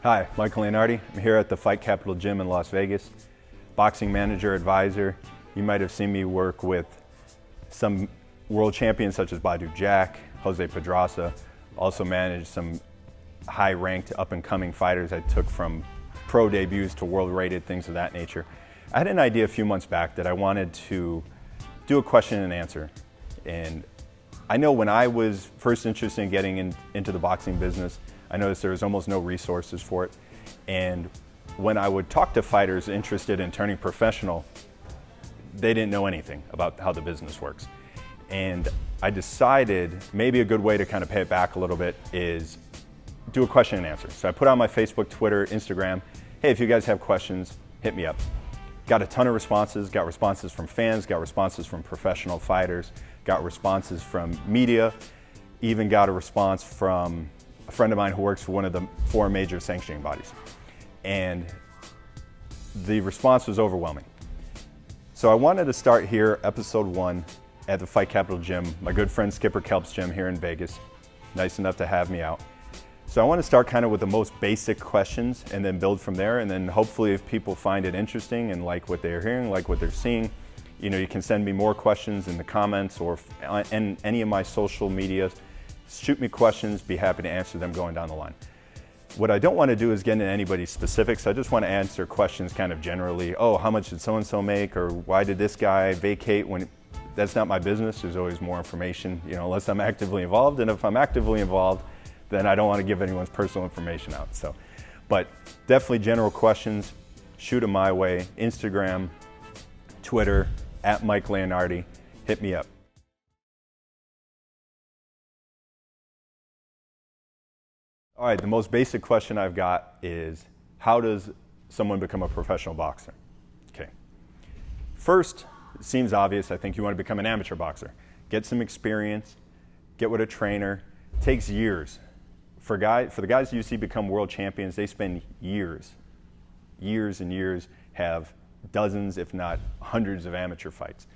Hi, Michael Leanardi. I'm here at the Fight Capital Gym in Las Vegas. Boxing manager, advisor. You might have seen me work with some world champions such as Badu Jack, Jose Pedraza. Also managed some high-ranked up-and-coming fighters I took from pro debuts to world-rated, things of that nature. I had an idea a few months back that I wanted to do a question and answer. And I know when I was first interested in getting into the boxing business, I noticed there was almost no resources for it. And when I would talk to fighters interested in turning professional, they didn't know anything about how the business works. And I decided maybe a good way to kind of pay it back a little bit is do a question and answer. So I put on my Facebook, Twitter, Instagram, hey, if you guys have questions, hit me up. Got a ton of responses, got responses from fans, got responses from professional fighters, got responses from media, even got a response from a friend of mine who works for one of the 4 major sanctioning bodies. And the response was overwhelming. So I wanted to start here, episode 1, at the Fight Capital Gym, my good friend Skipper Kelp's gym here in Vegas. Nice enough to have me out. So I want to start kind of with the most basic questions and then build from there. And then hopefully if people find it interesting and like what they're hearing, like what they're seeing, you can send me more questions in the comments or in any of my social media. Shoot me questions, be happy to answer them going down the line. What I don't want to do is get into anybody's specifics. I just want to answer questions kind of generally. Oh, how much did so-and-so make? Or why did this guy vacate? When that's not my business. There's always more information, unless I'm actively involved. And if I'm actively involved, then I don't want to give anyone's personal information out. So, but definitely general questions, shoot them my way. Instagram, Twitter, at Mike Leanardi, hit me up. All right, the most basic question I've got is, how does someone become a professional boxer? Okay. First, it seems obvious, I think you want to become an amateur boxer. Get some experience, get with a trainer. It takes years. For the guys you see become world champions, they spend years and years, have dozens, if not hundreds of amateur fights.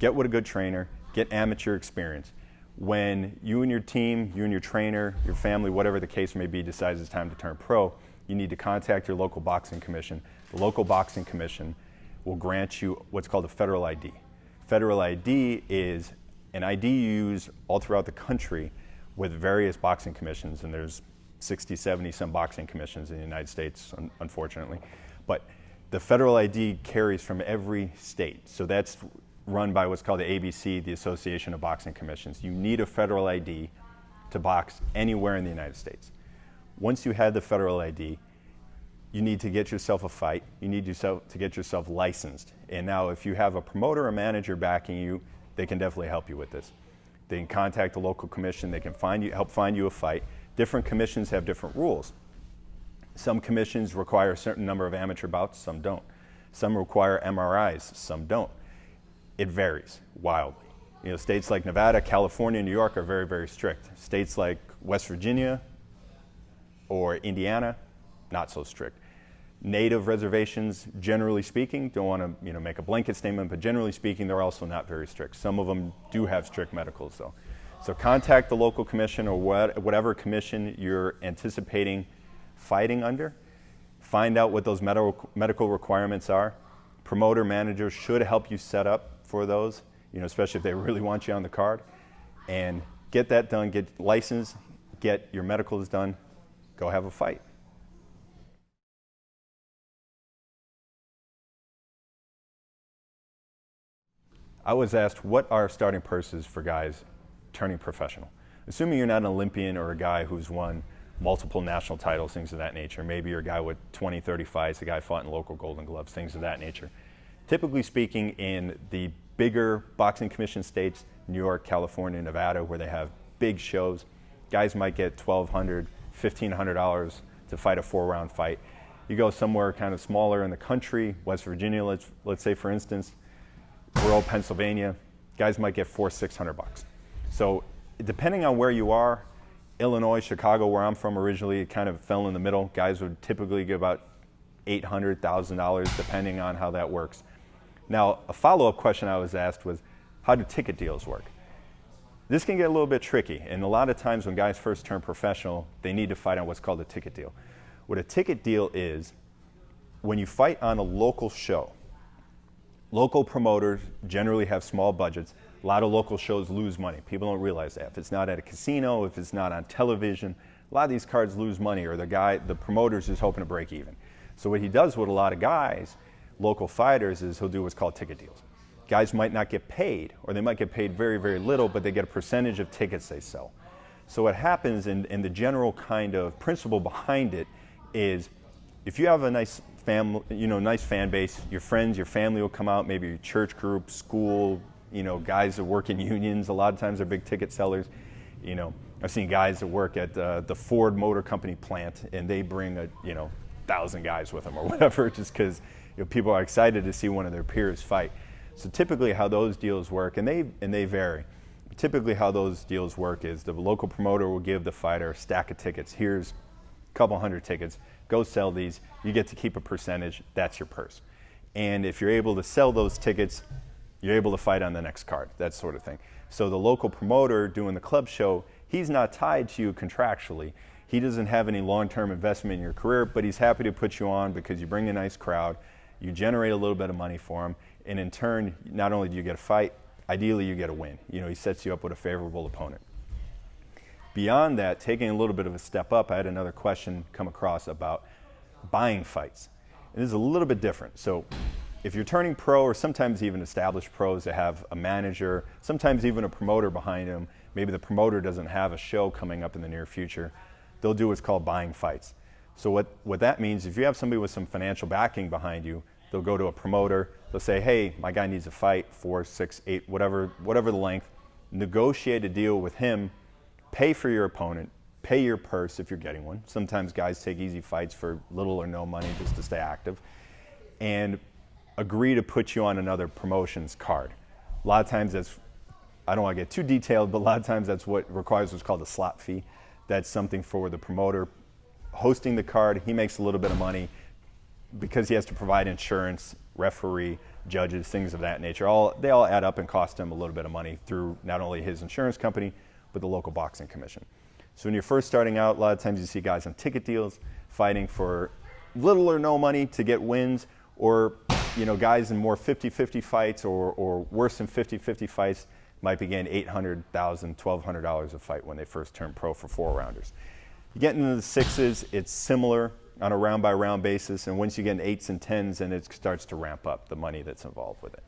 Get with a good trainer, get amateur experience. When you and your team, you and your trainer, your family, whatever the case may be, decides it's time to turn pro, you need to contact your local boxing commission. The local boxing commission will grant you what's called a federal ID. Federal ID is an ID you use all throughout the country with various boxing commissions, and there's 60, 70 some boxing commissions in the United States, unfortunately. But the federal ID carries from every state. So that's run by what's called the ABC, the Association of Boxing Commissions. You need a federal ID to box anywhere in the United States. Once you have the federal ID, you need to get yourself a fight. You need to get yourself licensed. And now if you have a promoter or manager backing you, they can definitely help you with this. They can contact the local commission. They can help find you a fight. Different commissions have different rules. Some commissions require a certain number of amateur bouts, some don't. Some require MRIs, some don't. It varies wildly. States like Nevada, California, New York are very, very strict. States like West Virginia or Indiana, not so strict. Native reservations, generally speaking, don't want to make a blanket statement, but generally speaking, they're also not very strict. Some of them do have strict medicals, though. So contact the local commission or whatever commission you're anticipating fighting under. Find out what those medical requirements are. Promoter, manager should help you set up for those, especially if they really want you on the card. And get that done, get licensed, get your medicals done, go have a fight. I was asked, what are starting purses for guys turning professional? Assuming you're not an Olympian or a guy who's won multiple national titles, things of that nature. Maybe you're a guy with 20, 30 fights, a guy fought in local Golden Gloves, things of that nature. Typically speaking, in the bigger boxing commission states, New York, California, Nevada, where they have big shows, guys might get $1,200, $1,500 to fight a 4-round fight. You go somewhere kind of smaller in the country, West Virginia, let's say for instance, rural Pennsylvania, guys might get $400, $600. So depending on where you are, Illinois, Chicago, where I'm from originally, it kind of fell in the middle. Guys would typically get about $800, $1,000, depending on how that works. Now, a follow-up question I was asked was, how do ticket deals work? This can get a little bit tricky, and a lot of times when guys first turn professional, they need to fight on what's called a ticket deal. What a ticket deal is, when you fight on a local show, local promoters generally have small budgets. A lot of local shows lose money. People don't realize that. If it's not at a casino, if it's not on television, a lot of these cards lose money, or the promoter's just hoping to break even. So what he does with a lot of guys, local fighters, is he'll do what's called ticket deals. Guys might not get paid, or they might get paid very, very little, but they get a percentage of tickets they sell. So what happens, in the general kind of principle behind it, is if you have a nice family, nice fan base, your friends, your family will come out, maybe your church group, school, guys that work in unions, a lot of times they're big ticket sellers. I've seen guys that work at the Ford Motor Company plant, and they bring 1,000 guys with them or whatever, just because people are excited to see one of their peers fight. So typically how those deals work, and they vary. Typically how those deals work is the local promoter will give the fighter a stack of tickets. Here's a couple hundred tickets. Go sell these. You get to keep a percentage. That's your purse. And if you're able to sell those tickets, you're able to fight on the next card, that sort of thing. So the local promoter doing the club show, he's not tied to you contractually. He doesn't have any long-term investment in your career, but he's happy to put you on because you bring a nice crowd, you generate a little bit of money for him, and in turn, not only do you get a fight, ideally you get a win. He sets you up with a favorable opponent. Beyond that, taking a little bit of a step up, I had another question come across about buying fights. And this is a little bit different. So if you're turning pro, or sometimes even established pros that have a manager, sometimes even a promoter behind them, maybe the promoter doesn't have a show coming up in the near future, they'll do what's called buying fights. So what that means, if you have somebody with some financial backing behind you, they'll go to a promoter, they'll say, hey, my guy needs a fight, 4, 6, 8, whatever the length, negotiate a deal with him, pay for your opponent, pay your purse if you're getting one. Sometimes guys take easy fights for little or no money just to stay active, and agree to put you on another promotions card. A lot of times that's, I don't want to get too detailed, but a lot of times that's what requires what's called a slot fee. That's something for the promoter hosting the card. He makes a little bit of money because he has to provide insurance, referee, judges, things of that nature. They all add up and cost him a little bit of money through not only his insurance company, but the local boxing commission. So when you're first starting out, a lot of times you see guys on ticket deals fighting for little or no money to get wins, or guys in more 50-50 fights or worse than 50-50 fights might be getting $800,000, $1,200 a fight when they first turn pro for 4-rounders. You get into the 6s, it's similar on a round-by-round basis, and once you get in 8s and 10s, then it starts to ramp up the money that's involved with it.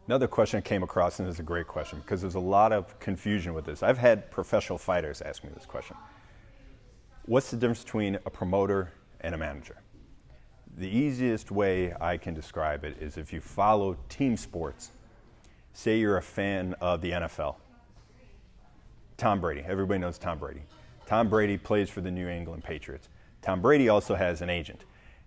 Another question I came across, and this is a great question, because there's a lot of confusion with this. I've had professional fighters ask me this question. What's the difference between a promoter and a manager? The easiest way I can describe it is if you follow team sports. Say you're a fan of the NFL. Tom Brady, everybody knows Tom Brady. Tom Brady plays for the New England Patriots. Tom Brady also has an agent.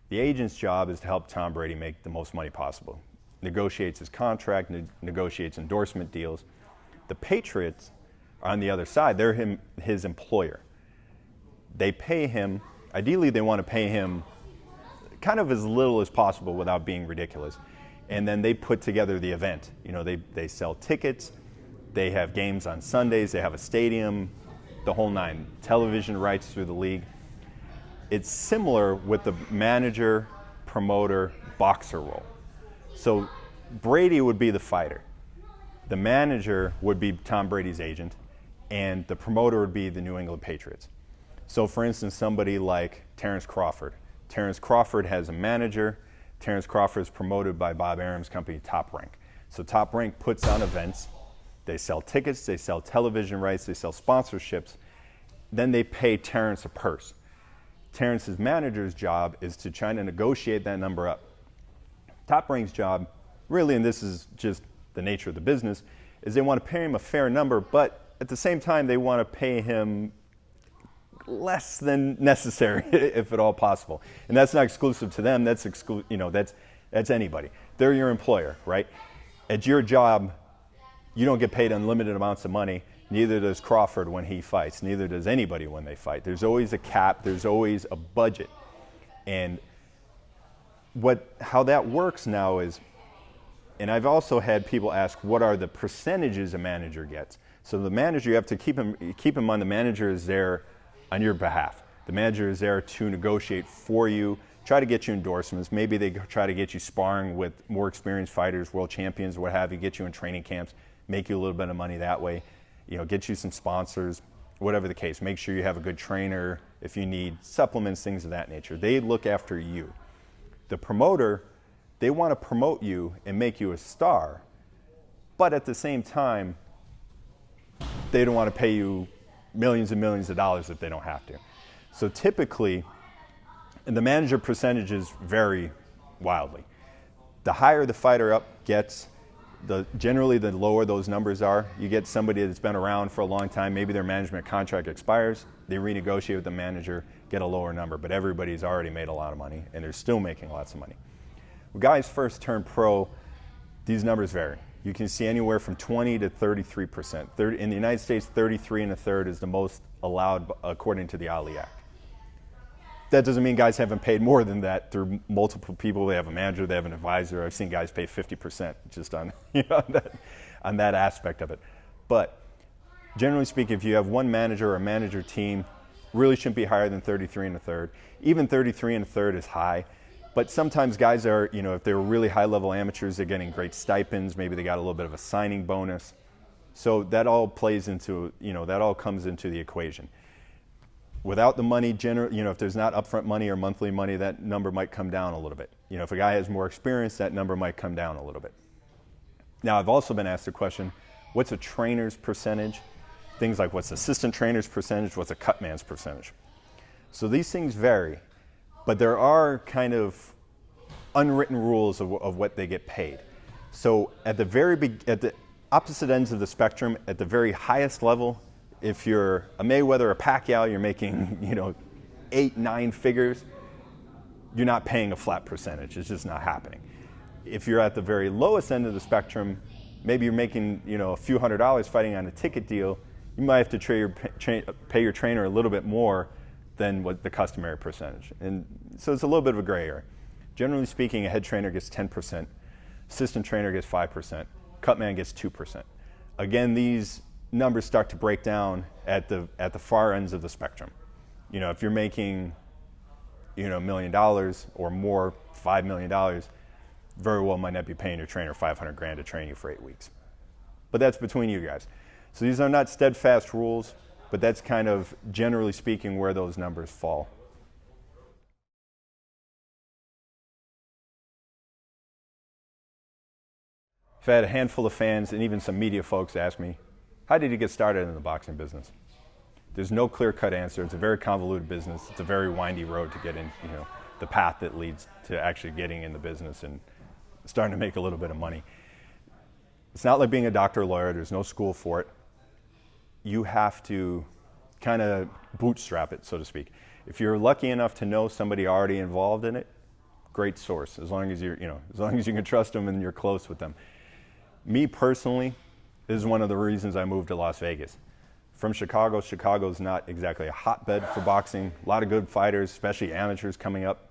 The agent's job is to help Tom Brady make the most money possible. Negotiates his contract, negotiates endorsement deals. The Patriots are on the other side. They're his employer. They pay him, ideally they want to pay him kind of as little as possible without being ridiculous. And then they put together the event. They sell tickets, they have games on Sundays, they have a stadium, the whole nine, television rights through the league. It's similar with the manager, promoter, boxer role. So Brady would be the fighter. The manager would be Tom Brady's agent, and the promoter would be the New England Patriots. So for instance, somebody like Terrence Crawford. Terrence Crawford has a manager. Terrence Crawford is promoted by Bob Arum's company, Top Rank. So Top Rank puts on events. They sell tickets, they sell television rights, they sell sponsorships. Then they pay Terrence a purse. Terrence's manager's job is to try to negotiate that number up. Top Rank's job, really, and this is just the nature of the business, is they want to pay him a fair number, but at the same time they want to pay him less than necessary, if at all possible. And that's not exclusive to them. That's that's anybody. They're your employer, right? At your job, you don't get paid unlimited amounts of money. Neither does Crawford when he fights. Neither does anybody when they fight. There's always a cap. There's always a budget. And how that works now is, And I've also had people ask, what are the percentages a manager gets? So the manager, you have to keep in mind the manager is there on your behalf. The manager is there to negotiate for you, try to get you endorsements. Maybe they try to get you sparring with more experienced fighters, world champions, what have you, get you in training camps, make you a little bit of money that way, get you some sponsors, whatever the case. Make sure you have a good trainer if you need supplements, things of that nature. They look after you. The promoter, they want to promote you and make you a star, but at the same time, they don't want to pay you millions and millions of dollars if they don't have to. So typically, and the manager percentages vary wildly. The higher the fighter up gets, generally the lower those numbers are. You get somebody that's been around for a long time, maybe their management contract expires, they renegotiate with the manager, get a lower number, but everybody's already made a lot of money and they're still making lots of money. When guys first turn pro, these numbers vary. You can see anywhere from 20 to 33%. In the United States, 33 1/3 is the most allowed according to the Ali Act. That doesn't mean guys haven't paid more than that through multiple people. They have a manager, they have an advisor. I've seen guys pay 50% just on, on that aspect of it. But generally speaking, if you have one manager or a manager team, really shouldn't be higher than 33 1/3. Even 33 1/3 is high. But sometimes guys are, if they're really high-level amateurs, they're getting great stipends. Maybe they got a little bit of a signing bonus. So that all plays into, that all comes into the equation. Without the money, if there's not upfront money or monthly money, that number might come down a little bit. If a guy has more experience, that number might come down a little bit. Now, I've also been asked the question, what's a trainer's percentage? Things like what's assistant trainer's percentage, what's a cutman's percentage? So these things vary. But there are kind of unwritten rules of what they get paid. So at the opposite ends of the spectrum, at the very highest level, if you're a Mayweather or Pacquiao, you're making 8, 9 figures, you're not paying a flat percentage. It's just not happening. If you're at the very lowest end of the spectrum, maybe you're making a few $100s fighting on a ticket deal, you might have to pay your trainer a little bit more than what the customary percentage. And so it's a little bit of a gray area. Generally speaking, a head trainer gets 10%, assistant trainer gets 5%, cutman gets 2%. Again, these numbers start to break down at the far ends of the spectrum. If you're making $1 million or more, $5 million, very well might not be paying your trainer $500,000 to train you for 8 weeks. But that's between you guys. So these are not steadfast rules, but that's kind of, generally speaking, where those numbers fall. I've had a handful of fans and even some media folks ask me, how did you get started in the boxing business? There's no clear-cut answer. It's a very convoluted business. It's a very windy road to get in, the path that leads to actually getting in the business and starting to make a little bit of money. It's not like being a doctor or lawyer. There's no school for it. You have to kind of bootstrap it, so to speak. If you're lucky enough to know somebody already involved in it, great source, as long as you can trust them and you're close with them. Me personally, this is one of the reasons I moved to Las Vegas. From Chicago, Chicago's not exactly a hotbed for boxing. A lot of good fighters, especially amateurs coming up.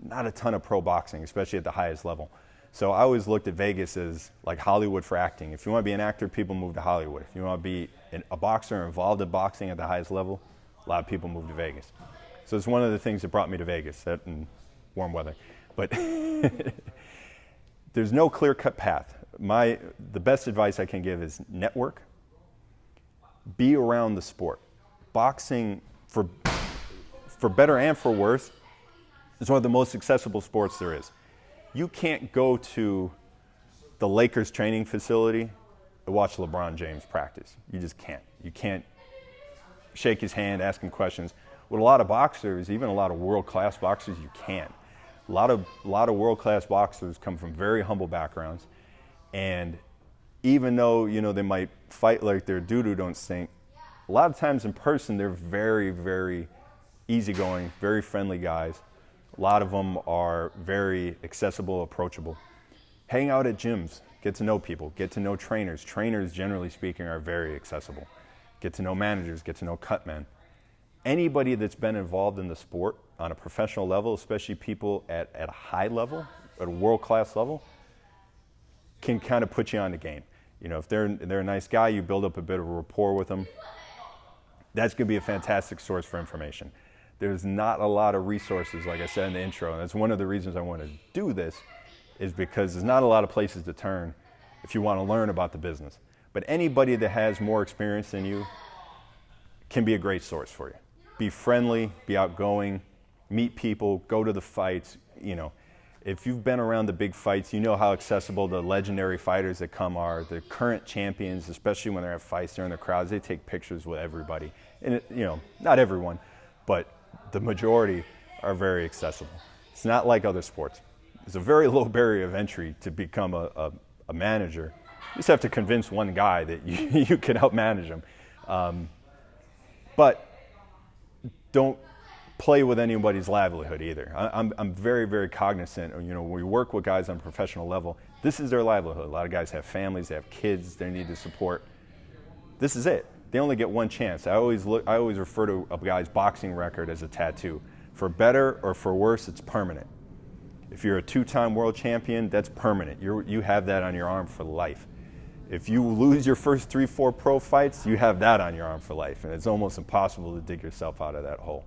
Not a ton of pro boxing, especially at the highest level. So I always looked at Vegas as like Hollywood for acting. If you want to be an actor, people move to Hollywood. If you want to be a boxer involved in boxing at the highest level, a lot of people move to Vegas. So it's one of the things that brought me to Vegas, that and warm weather. But there's no clear-cut path. The best advice I can give is network. Be around the sport. Boxing, for better and for worse, is one of the most accessible sports there is. You can't go to the Lakers training facility and watch LeBron James practice. You just can't. You can't shake his hand, ask him questions. With a lot of boxers, even a lot of world-class boxers, you can. A lot of world-class boxers come from very humble backgrounds, and even though they might fight like their doo-doo don't stink, a lot of times in person they're very, very easygoing, very friendly guys. A lot of them are very accessible, approachable. Hang out at gyms, get to know people, get to know trainers. Trainers, generally speaking, are very accessible. Get to know managers, get to know cutmen. Anybody that's been involved in the sport on a professional level, especially people at a high level, at a world-class level, can kind of put you on the game. You know, if they're a nice guy, you build up a bit of a rapport with them. That's going to be a fantastic source for information. There's not a lot of resources, like I said in the intro, and that's one of the reasons I want to do this, is because there's not a lot of places to turn if you want to learn about the business. But anybody that has more experience than you can be a great source for you. Be friendly, be outgoing, meet people, go to the fights. You know, if you've been around the big fights, you know how accessible the legendary fighters that come are. The current champions, especially when they're at fights, they're in the crowds, they take pictures with everybody. And, you know, not everyone, but the majority are very accessible. It's not like other sports. It's a very low barrier of entry to become a manager. You just have to convince one guy that you can help manage him. But don't play with anybody's livelihood either. I'm very, very cognizant. You know, when we work with guys on a professional level, this is their livelihood. A lot of guys have families, they have kids, they need to support. This is it. They only get one chance. I always refer to a guy's boxing record as a tattoo. For better or for worse, it's permanent. If you're a two-time world champion, that's permanent. You have that on your arm for life. If you lose your first 3-4 pro fights, you have that on your arm for life, and it's almost impossible to dig yourself out of that hole.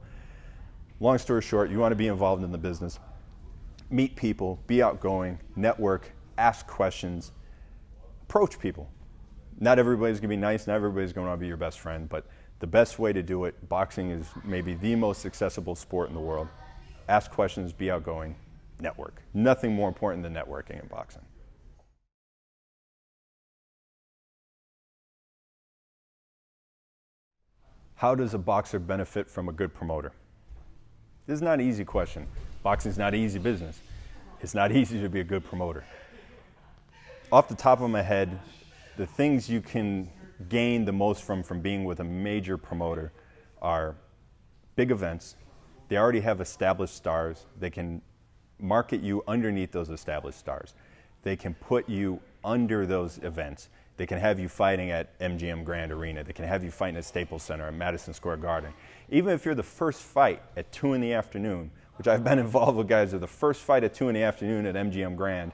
Long story short, you want to be involved in the business. Meet people, be outgoing, network, ask questions, approach people. Not everybody's going to be nice, not everybody's going to be your best friend, but the best way to do it, boxing is maybe the most accessible sport in the world. Ask questions, be outgoing, network. Nothing more important than networking in boxing. How does a boxer benefit from a good promoter? This is not an easy question. Boxing is not an easy business. It's not easy to be a good promoter. Off the top of my head, the things you can gain the most from being with a major promoter are big events. They already have established stars. They can market you underneath those established stars. They can put you under those events. They can have you fighting at MGM Grand Arena. They can have you fighting at Staples Center, at Madison Square Garden. Even if you're the first fight at 2 in the afternoon, which I've been involved with guys, are the first fight at 2 in the afternoon at MGM Grand,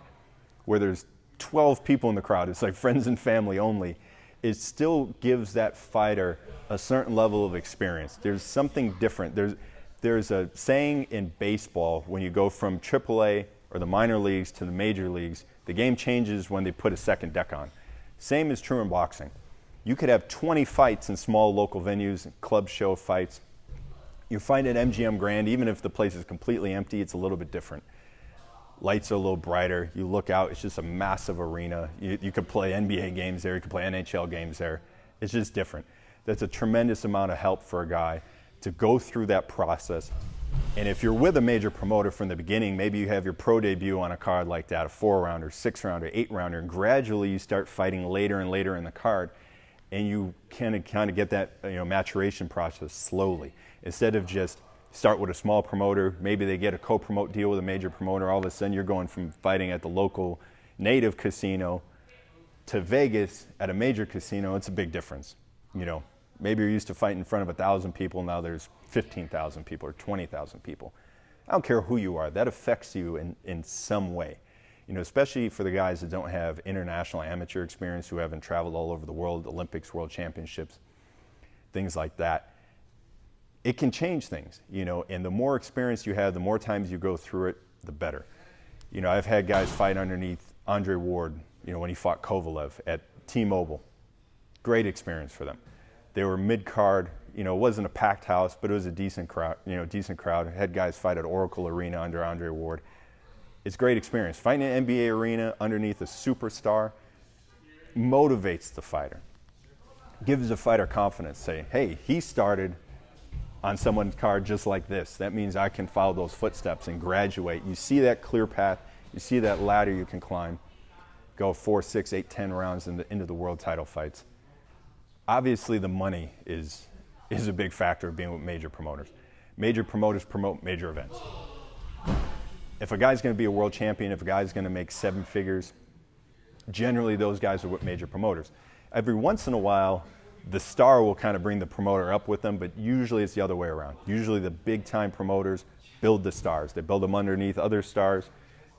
where there's 12 people in the crowd, it's like friends and family only, it still gives that fighter a certain level of experience. There's something different. There's a saying in baseball, when you go from AAA or the minor leagues to the major leagues, the game changes when they put a second deck on. Same is true in boxing. You could have 20 fights in small local venues, club show fights. You fight at MGM Grand, even if the place is completely empty, it's a little bit different. Lights are a little brighter. You look out, it's just a massive arena. You could play NBA games there, you could play NHL games there. It's just different. That's a tremendous amount of help for a guy to go through that process. And if you're with a major promoter from the beginning, maybe you have your pro debut on a card like that, a 4-rounder, 6-rounder, 8-rounder, and gradually you start fighting later and later in the card, and you kind of get that maturation process slowly. Instead of just start with a small promoter, maybe they get a co-promote deal with a major promoter, all of a sudden you're going from fighting at the local native casino to Vegas at a major casino. It's a big difference. Maybe you're used to fighting in front of 1,000 people, now there's 15,000 people or 20,000 people. I don't care who you are, that affects you in some way. Especially for the guys that don't have international amateur experience, who haven't traveled all over the world, Olympics, World Championships, things like that. It can change things, and the more experience you have, the more times you go through it, the better. I've had guys fight underneath Andre Ward, when he fought Kovalev at T-Mobile. Great experience for them. They were mid-card, it wasn't a packed house, but it was a decent crowd, Had guys fight at Oracle Arena under Andre Ward. It's great experience. Fighting in an NBA arena underneath a superstar motivates the fighter. Gives the fighter confidence. Say, hey, he started on someone's card just like this. That means I can follow those footsteps and graduate. You see that clear path. You see that ladder you can climb. Go 4, 6, 8, 10 rounds into the world title fights. Obviously, the money is a big factor of being with major promoters. Major promoters promote major events. If a guy's going to be a world champion, if a guy's going to make 7 figures, generally those guys are with major promoters. Every once in a while, the star will kind of bring the promoter up with them, but usually it's the other way around. Usually the big-time promoters build the stars. They build them underneath other stars.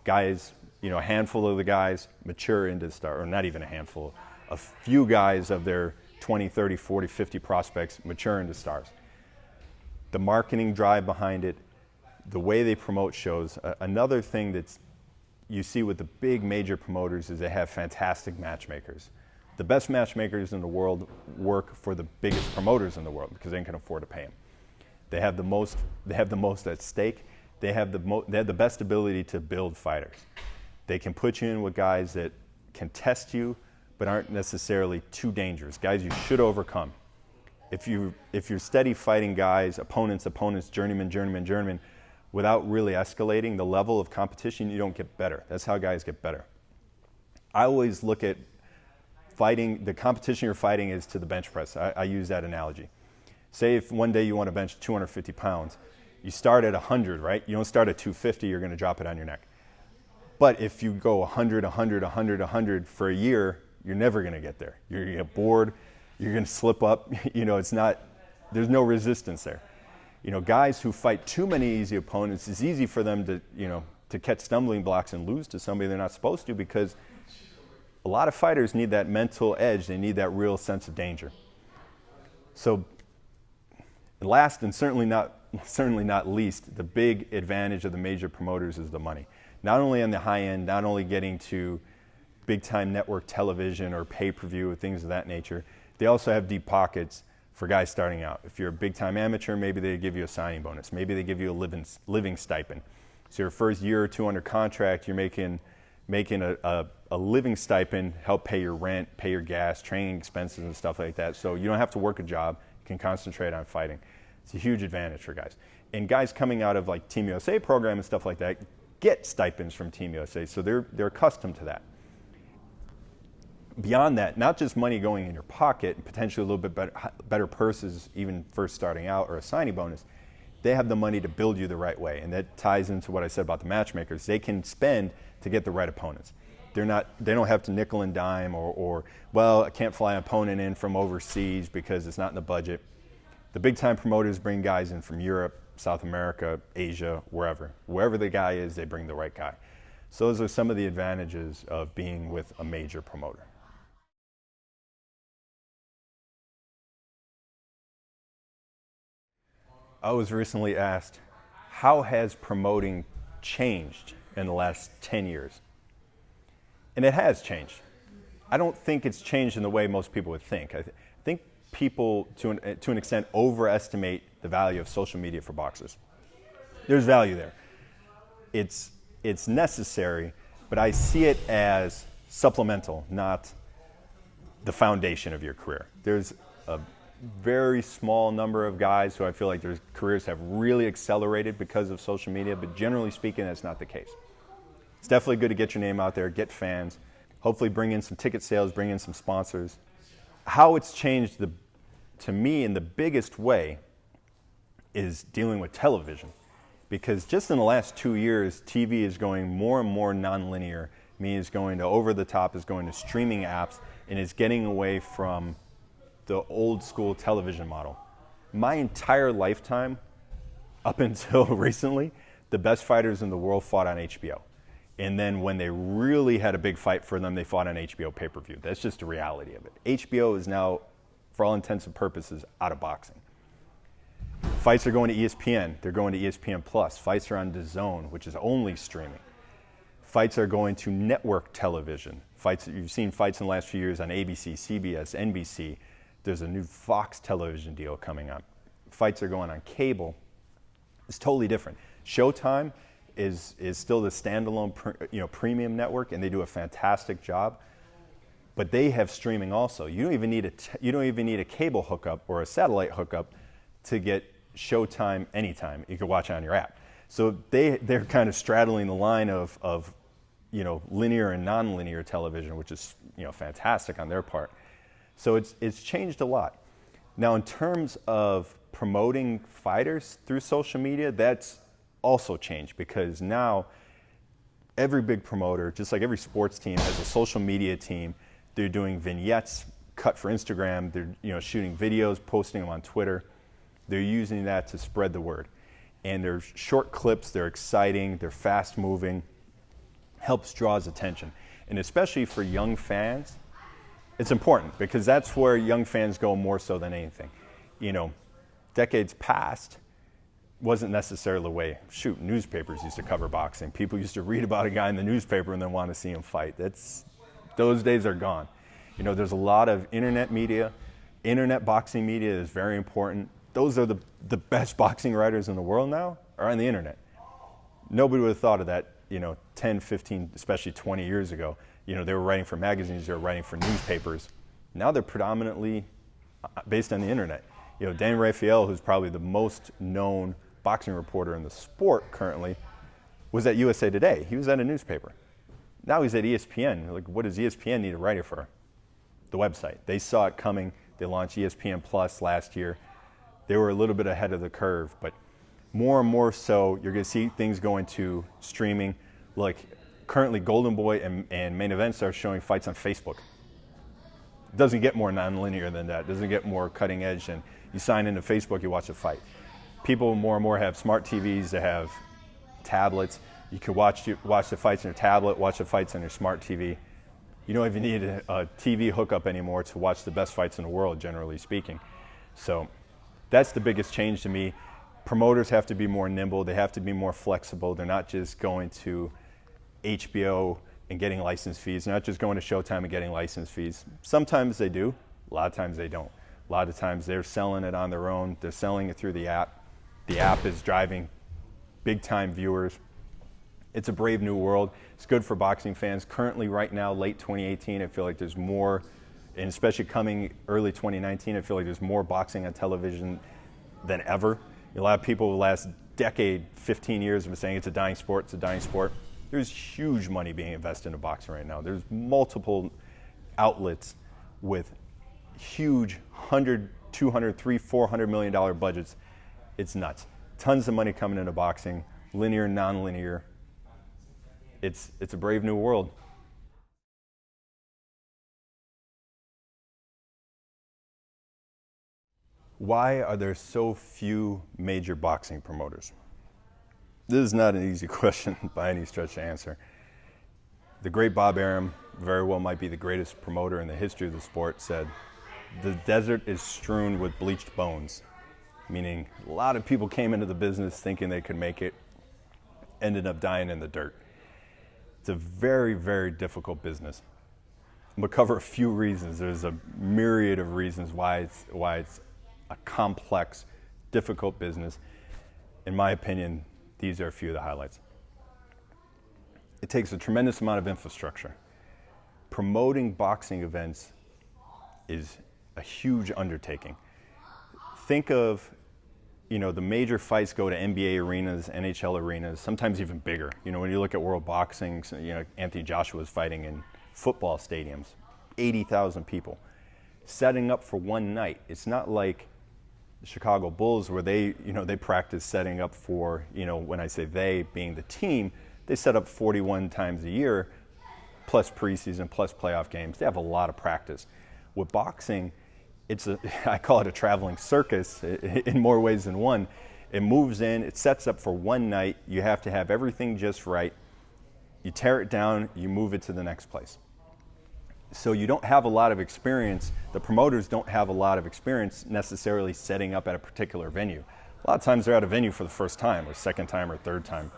Guys, a handful of the guys mature into star, or not even a handful, a few guys of their 20, 30, 40, 50 prospects mature into stars. The marketing drive behind it, the way they promote shows. Another thing that's you see with the big major promoters is they have fantastic matchmakers. The best matchmakers in the world work for the biggest promoters in the world because they can afford to pay them. They have the most at stake. They have the best ability to build fighters. They can put you in with guys that can test you but aren't necessarily too dangerous, guys you should overcome. If you're steady fighting guys, opponents, journeyman, without really escalating the level of competition, you don't get better. That's how guys get better. I always look at fighting, the competition you're fighting is to the bench press. I use that analogy. Say if one day you want to bench 250 pounds, you start at 100, right? You don't start at 250, you're going to drop it on your neck. But if you go 100, 100, 100, 100 for a year, you're never going to get there. You're going to get bored, you're going to slip up, there's no resistance there. Guys who fight too many easy opponents, it's easy for them to catch stumbling blocks and lose to somebody they're not supposed to, because a lot of fighters need that mental edge. They need that real sense of danger. So last and certainly not least, the big advantage of the major promoters is the money. Not only on the high end, not only getting to big time network television or pay-per-view or things of that nature, they also have deep pockets for guys starting out. If you're a big-time amateur, maybe they give you a signing bonus. Maybe they give you a living stipend. So your first year or two under contract, you're making a living stipend, help pay your rent, pay your gas, training expenses and stuff like that. So you don't have to work a job. You can concentrate on fighting. It's a huge advantage for guys. And guys coming out of like Team USA program and stuff like that get stipends from Team USA, so they're accustomed to that. Beyond that, not just money going in your pocket, potentially a little bit better purses even first starting out, or a signing bonus, they have the money to build you the right way. And that ties into what I said about the matchmakers. They can spend to get the right opponents. They don't have to nickel and dime or well, I can't fly an opponent in from overseas because it's not in the budget. The big time promoters bring guys in from Europe, South America, Asia, wherever the guy is, they bring the right guy. So those are some of the advantages of being with a major promoter. I was recently asked, how has promoting changed in the last 10 years? And it has changed. I don't think it's changed in the way most people would think. I think people, to an extent, overestimate the value of social media for boxers. There's value there. It's necessary, but I see it as supplemental, not the foundation of your career. There's a very small number of guys who I feel like their careers have really accelerated because of social media, but generally speaking, that's not the case. It's definitely good to get your name out there, get fans, hopefully bring in some ticket sales, bring in some sponsors. How it's changed to me in the biggest way is dealing with television, because just in the last 2 years, TV is going more and more nonlinear. Meaning it's going to over the top, is going to streaming apps, and is getting away from the old school television model. My entire lifetime, up until recently, the best fighters in the world fought on HBO. And then when they really had a big fight for them, they fought on HBO pay-per-view. That's just the reality of it. HBO is now, for all intents and purposes, out of boxing. Fights are going to ESPN. They're going to ESPN Plus. Fights are on DAZN, which is only streaming. Fights are going to network television. You've seen fights in the last few years on ABC, CBS, NBC. There's a new Fox television deal coming up. Fights are going on cable. It's totally different. Showtime is still the standalone premium network, and they do a fantastic job. But they have streaming also. You don't even need a cable hookup or a satellite hookup to get Showtime anytime. You can watch it on your app. So they're kind of straddling the line of linear and non-linear television, which is fantastic on their part. So it's changed a lot. Now, in terms of promoting fighters through social media, that's also changed, because now every big promoter, just like every sports team, has a social media team. They're doing vignettes cut for Instagram. They're shooting videos, posting them on Twitter. They're using that to spread the word. And they're short clips. They're exciting. They're fast moving. helps draws attention. And especially for young fans, it's important because that's where young fans go more so than anything. You know, decades past wasn't necessarily the way, newspapers used to cover boxing. People used to read about a guy in the newspaper and then want to see him fight. Those days are gone. You know, there's a lot of internet media. Internet boxing media is very important. Those are the best boxing writers in the world now are on the internet. Nobody would have thought of that, 10, 15, especially 20 years ago. They were writing for magazines, they were writing for newspapers. Now they're predominantly based on the internet. Dan Raphael, who's probably the most known boxing reporter in the sport currently, was at USA Today. He was at a newspaper. Now he's at ESPN. Like, what does ESPN need a writer for? The website. They saw it coming. They launched ESPN Plus last year. They were a little bit ahead of the curve, but more and more so, you're going to see things going to streaming. Like currently, Golden Boy and Main Events are showing fights on Facebook. It doesn't get more nonlinear than that. It doesn't get more cutting edge than you sign into Facebook, you watch a fight. People more and more have smart TVs, they have tablets. You can watch the fights on your tablet, watch the fights on your smart TV. You don't even need a TV hookup anymore to watch the best fights in the world, generally speaking. So that's the biggest change to me. Promoters have to be more nimble, they have to be more flexible. They're not just going to HBO and getting license fees. They're not just going to Showtime and getting license fees. Sometimes they do, a lot of times they don't. A lot of times they're selling it on their own, they're selling it through the app. The app is driving big time viewers. It's a brave new world. It's good for boxing fans. Currently, right now, late 2018, I feel like there's more, and especially coming early 2019, I feel like there's more boxing on television than ever. A lot of people the last decade, 15 years have been saying it's a dying sport, it's a dying sport. There's huge money being invested into boxing right now. There's multiple outlets with huge $100, $200, $300, $400 million budgets. It's nuts. Tons of money coming into boxing, linear, non-linear. It's a brave new world. Why are there so few major boxing promoters? This is not an easy question by any stretch to answer. The great Bob Arum, very well might be the greatest promoter in the history of the sport, said, "The desert is strewn with bleached bones," meaning a lot of people came into the business thinking they could make it, ended up dying in the dirt. It's a very, very difficult business. I'm going to cover a few reasons. There's a myriad of reasons why it's a complex, difficult business. In my opinion, these are a few of the highlights. It takes a tremendous amount of infrastructure. Promoting boxing events is a huge undertaking. Think of, the major fights go to NBA arenas, NHL arenas, sometimes even bigger. When you look at world boxing, Anthony Joshua is fighting in football stadiums, 80,000 people. Setting up for one night. It's not like the Chicago Bulls where they practice setting up for, when I say they, being the team, they set up 41 times a year, plus preseason, plus playoff games. They have a lot of practice. With boxing, I call it a traveling circus in more ways than one. It moves in, it sets up for one night, you have to have everything just right. You tear it down, you move it to the next place. So you don't have a lot of experience, the promoters don't have a lot of experience necessarily setting up at a particular venue. A lot of times they're at a venue for the first time, or second time, or third time,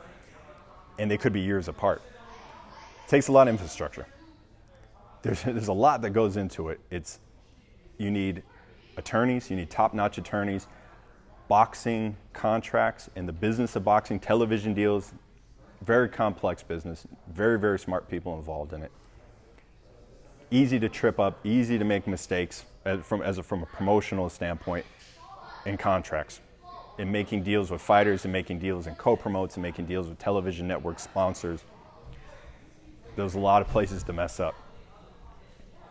and they could be years apart. It takes a lot of infrastructure. There's a lot that goes into it. You need attorneys, you need top-notch attorneys, boxing contracts, and the business of boxing, television deals, very complex business, very, very smart people involved in it. Easy to trip up, easy to make mistakes from a promotional standpoint, in contracts, in making deals with fighters, and making deals in co-promotes, and making deals with television network sponsors. There's a lot of places to mess up.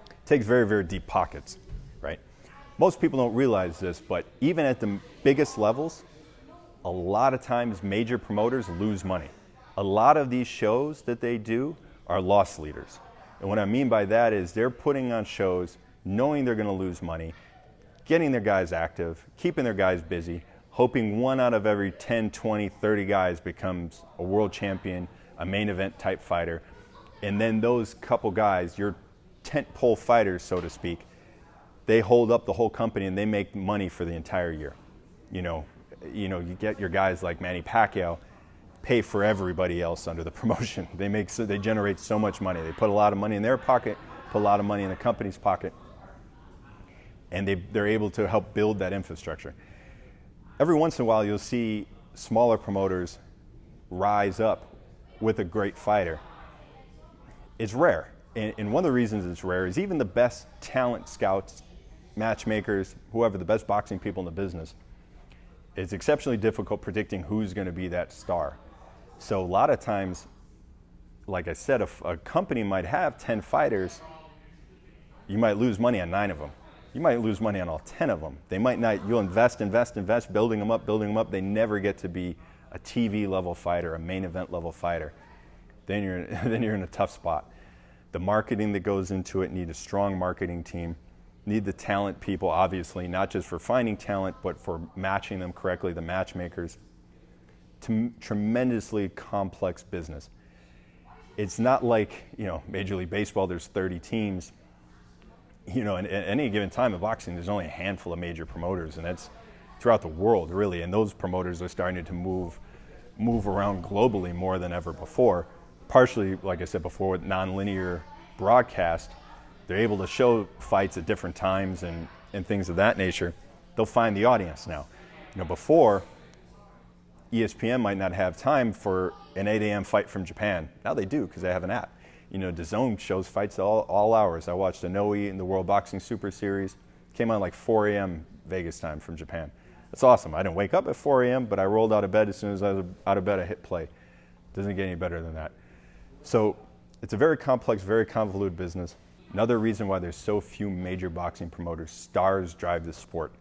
It takes very, very deep pockets. Right? Most people don't realize this, but even at the biggest levels, a lot of times major promoters lose money. A lot of these shows that they do are loss leaders. And what I mean by that is they're putting on shows knowing they're going to lose money, getting their guys active, keeping their guys busy, hoping one out of every 10, 20, 30 guys becomes a world champion, a main event type fighter. And then those couple guys, your tent pole fighters, so to speak, they hold up the whole company and they make money for the entire year. You get your guys like Manny Pacquiao pay for everybody else under the promotion. They generate so much money. They put a lot of money in their pocket, put a lot of money in the company's pocket, and they're able to help build that infrastructure. Every once in a while, you'll see smaller promoters rise up with a great fighter. It's rare, and one of the reasons it's rare is even the best talent scouts, matchmakers, whoever, the best boxing people in the business, it's exceptionally difficult predicting who's going to be that star. So a lot of times, like I said, a company might have 10 fighters. You might lose money on 9 of them. You might lose money on all 10 of them. They might not. You'll invest, building them up. They never get to be a TV level fighter, a main event level fighter. Then you're in a tough spot. The marketing that goes into it, need a strong marketing team. Need the talent people, obviously, not just for finding talent, but for matching them correctly, the matchmakers. Tremendously complex business. It's not like, Major League Baseball, there's 30 teams. At any given time in boxing, there's only a handful of major promoters, and that's throughout the world, really. And those promoters are starting to move around globally more than ever before. Partially, like I said before, with non-linear broadcast, they're able to show fights at different times and things of that nature. They'll find the audience now. Before, ESPN might not have time for an 8 a.m. fight from Japan. Now they do because they have an app. DAZN shows fights all hours. I watched Inoue in the World Boxing Super Series. Came on like 4 a.m. Vegas time from Japan. That's awesome. I didn't wake up at 4 a.m., but I rolled out of bed as soon as I was out of bed, I hit play. Doesn't get any better than that. So it's a very complex, very convoluted business. Another reason why there's so few major boxing promoters. Stars drive the sport.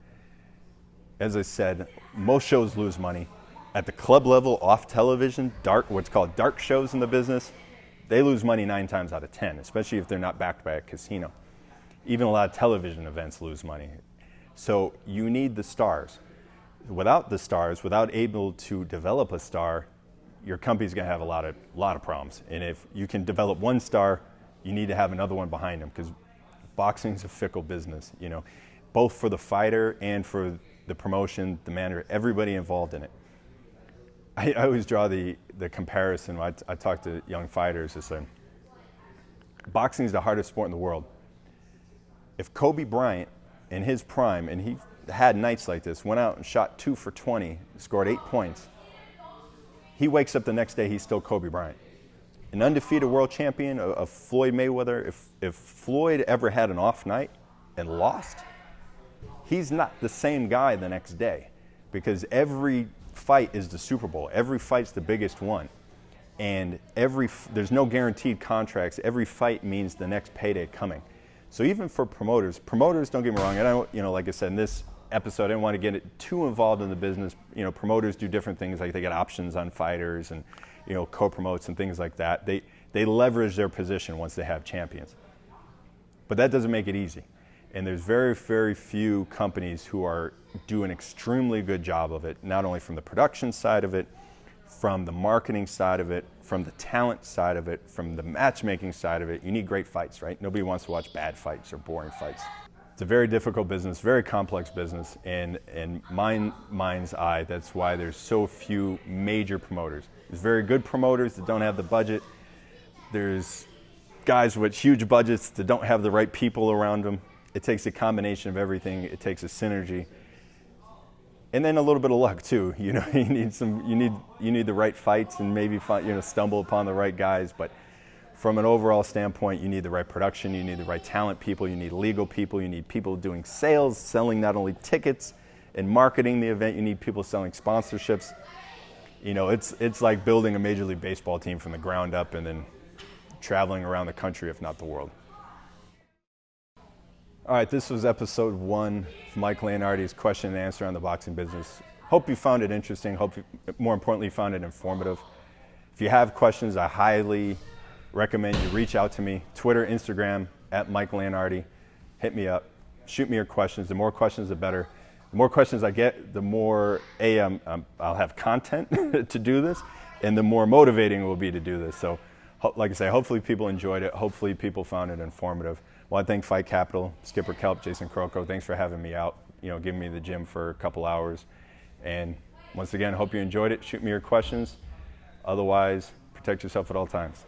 As I said, most shows lose money. At the club level, off television, what's called dark shows in the business, they lose money 9 times out of 10, especially if they're not backed by a casino. Even a lot of television events lose money. So you need the stars. Without the stars, without able to develop a star, your company's going to have a lot of problems. And if you can develop one star, you need to have another one behind them, because boxing's a fickle business, both for the fighter and for the promotion, the manager, everybody involved in it. I always draw the comparison. I talk to young fighters and say, boxing is the hardest sport in the world. If Kobe Bryant, in his prime, and he had nights like this, went out and shot 2 for 20, scored 8 points, he wakes up the next day, he's still Kobe Bryant. An undefeated world champion of Floyd Mayweather, if Floyd ever had an off night and lost, he's not the same guy the next day, because every fight is the Super Bowl. Every fight's the biggest one. And there's no guaranteed contracts. Every fight means the next payday coming. So even for promoters, don't get me wrong, and like I said in this episode, I didn't want to get too involved in the business. Promoters do different things, like they get options on fighters and co-promotes and things like that. They leverage their position once they have champions. But that doesn't make it easy. And there's very, very few companies who are doing an extremely good job of it, not only from the production side of it, from the marketing side of it, from the talent side of it, from the matchmaking side of it. You need great fights, right? Nobody wants to watch bad fights or boring fights. It's a very difficult business, very complex business, and in my mind's eye, that's why there's so few major promoters. There's very good promoters that don't have the budget. There's guys with huge budgets that don't have the right people around them. It takes a combination of everything. It takes a synergy, and then a little bit of luck too. You need the right fights and maybe stumble upon the right guys. But from an overall standpoint, you need the right production. You need the right talent people. You need legal people. You need people doing sales, selling not only tickets and marketing the event. You need people selling sponsorships. It's like building a Major League Baseball team from the ground up and then traveling around the country, if not the world. All right, this was episode 1 of Mike Leanardi's question and answer on the boxing business. Hope you found it interesting. Hope you, more importantly, found it informative. If you have questions, I highly recommend you reach out to me. Twitter, Instagram, @Mike Leanardi. Hit me up. Shoot me your questions. The more questions, the better. The more questions I get, the more I'll have content to do this, and the more motivating it will be to do this. So like I say, hopefully people enjoyed it. Hopefully people found it informative. Well, I thank Fight Capital, Skipper Kelp, Jason Croco. Thanks for having me out, giving me the gym for a couple hours. And once again, hope you enjoyed it. Shoot me your questions. Otherwise, protect yourself at all times.